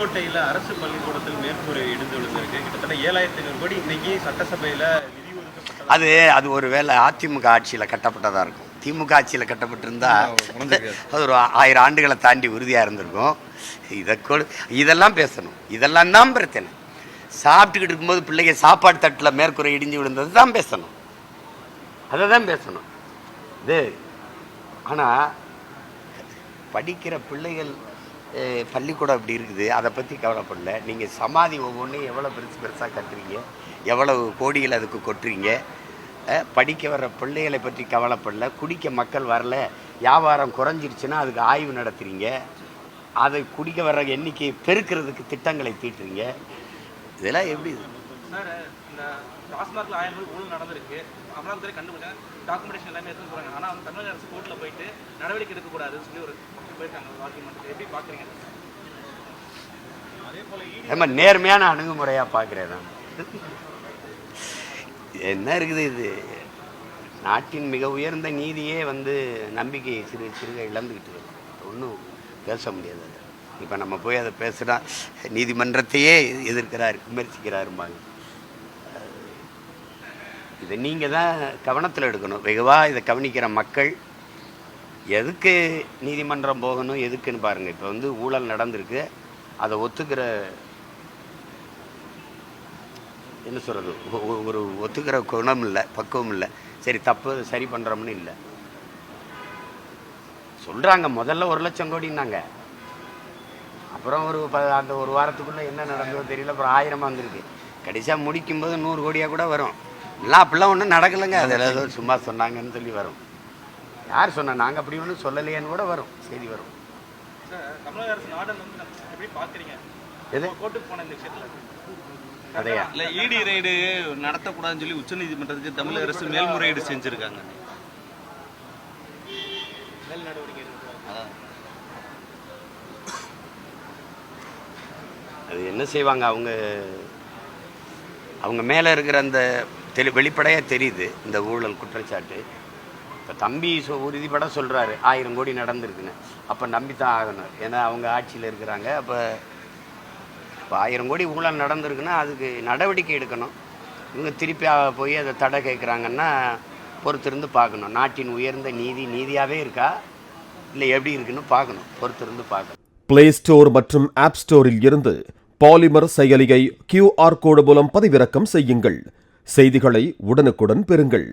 கோட்டையில் அரசு பள்ளிக்கூடத்தில் மேற்கூரை இடிந்து விழுந்திருக்கு. கிட்டத்தட்ட 7500 கோடி இன்னைக்கு சட்டசபையில் நிதி ஒதுக்கப்பட்டது. அது ஒரு வேளை அதிமுக ஆட்சியில் கட்டப்பட்டதாக இருக்கும். திமுக ஆட்சியில் கட்டப்பட்டிருந்தா அது ஒரு 1000 ஆண்டுகளை தாண்டி உறுதியாக இருந்திருக்கும். இதெல்லாம் பேசணும். இதெல்லாம் தான் பிரச்சனை. சாப்பிட்டுக்கிட்டு இருக்கும்போது பிள்ளைங்க சாப்பாடு தட்டில் மேற்கூரை இடிஞ்சு விழுந்தது தான் பேசணும். அதை தான் பேசணும். ஆனால் படிக்கிற பிள்ளைகள் பள்ளிக்கூடம் இப்படி இருக்குது, அதை பற்றி கவலைப்படல. நீங்கள் சமாதி ஒவ்வொன்றையும் எவ்வளோ பெருசாக கட்டுறீங்க, எவ்வளவு கோடிகள் அதுக்கு கொட்டுறீங்க. படிக்க வர்ற பிள்ளைகளை பற்றி கவலைப்படல. குடிக்க மக்கள் வரல, வியாபாரம் குறைஞ்சிருச்சுன்னா அதுக்கு ஆய்வு நடத்துகிறீங்க. அதை குடிக்க வர்ற எண்ணிக்கையை பெருக்கிறதுக்கு திட்டங்களை தீட்டுறீங்க. இதெல்லாம் எப்படி சார்? இந்த டாஸ்மார்க்ல 1000 கோடி ஊழல் நடந்திருக்கு. அமலாக்கத்துறை கண்டுபிடிச்சாங்க, டாக்குமெண்டேஷன் எல்லாமே எடுத்து போறாங்க. ஆனால் அவங்க தமிழக அரசு கோர்ட்டில் போயிட்டு நடவடிக்கை எடுக்கக்கூடாதுன்னு சொல்லி ஒரு போயிருக்காங்க. ஆர்குமெண்ட் எப்படி பார்க்குறீங்க? அதே போல நம்ம நேர்மையான அணுகுமுறையாக பார்க்குறேன் நான். என்ன இருக்குது இது? நாட்டின் மிக உயர்ந்த நீதியே நம்பிக்கையை சிறுக இழந்துக்கிட்டு ஒன்றும் பேச முடியாது. இப்போ நம்ம போய் அதை பேசுனா நீதிமன்றத்தையே எதிர்க்கிறார், விமர்சிக்கிறாரும்பாங்க. இதை நீங்கள் தான் கவனத்தில் எடுக்கணும். வெகுவாக இதை கவனிக்கிற மக்கள் எதுக்கு நீதிமன்றம் போகணும், எதுக்குன்னு பாருங்கள். இப்போ ஊழல் நடந்திருக்கு, அதை ஒத்துக்கிற என்ன சொல்கிறது, ஒரு ஒத்துக்கிற குணம் இல்லை, பக்குவம் இல்லை. சரி, தப்பு சரி பண்ணுறோம்னு இல்லை சொல்கிறாங்க. முதல்ல 1 லட்சம் கோடின்னாங்க. அப்புறம் அந்த ஒரு வாரத்துக்குள்ளே என்ன நடந்ததோ தெரியல. அப்புறம் 1000 வந்திருக்கு. கடைசியாக முடிக்கும்போது 100 கோடியாக கூட வரும். எல்லாம் அப்படிலாம் ஒன்றும் நடக்கலைங்க. அதில் ஏதோ சும்மா சொன்னாங்கன்னு சொல்லி வரும். யார் சொன்னால் நாங்கள் அப்படி ஒன்றும் சொல்லலையேன்னு கூட வரும், செய்தி வரும். தமிழக அரசு நாடன் எப்படி பார்க்குறீங்க? எது கோர்ட்டுக்கு போன இந்த விஷயத்தில் அதையா இல்லை, இடி ரைடு நடத்தக்கூடாதுன்னு சொல்லி உச்சநீதிமன்றத்துக்கு தமிழக அரசு மேல்முறையீடு செஞ்சுருக்காங்க. மேல் நடவடிக்கை அது என்ன செய்வாங்க? அவங்க மேலே இருக்கிற அந்த வெளிப்படையாக தெரியுது இந்த ஊழல் குற்றச்சாட்டு. இப்போ தம்பி உறுதிப்பட சொல்கிறாரு 1000 கோடி நடந்திருக்குன்னு. அப்போ நம்பி தான் ஆகணும், ஏன்னா அவங்க ஆட்சியில் இருக்கிறாங்க. அப்போ 1000 கோடி ஊழல் நடந்திருக்குன்னா அதுக்கு நடவடிக்கை எடுக்கணும். இவங்க திருப்பி போய் அதை தடை கேட்குறாங்கன்னா பொறுத்திருந்து பார்க்கணும். நாட்டின் உயர்ந்த நீதியாகவே இருக்கா இல்லை எப்படி இருக்குன்னு பார்க்கணும், பொறுத்திருந்து பார்க்கணும். பிளே ஸ்டோர் மற்றும் ஆப் ஸ்டோரில் இருந்து பாலிமர் செயலியை QR கோடு மூலம் பதிவிறக்கம் செய்யுங்கள். செய்திகளை உடனுக்குடன் பெறுங்கள்.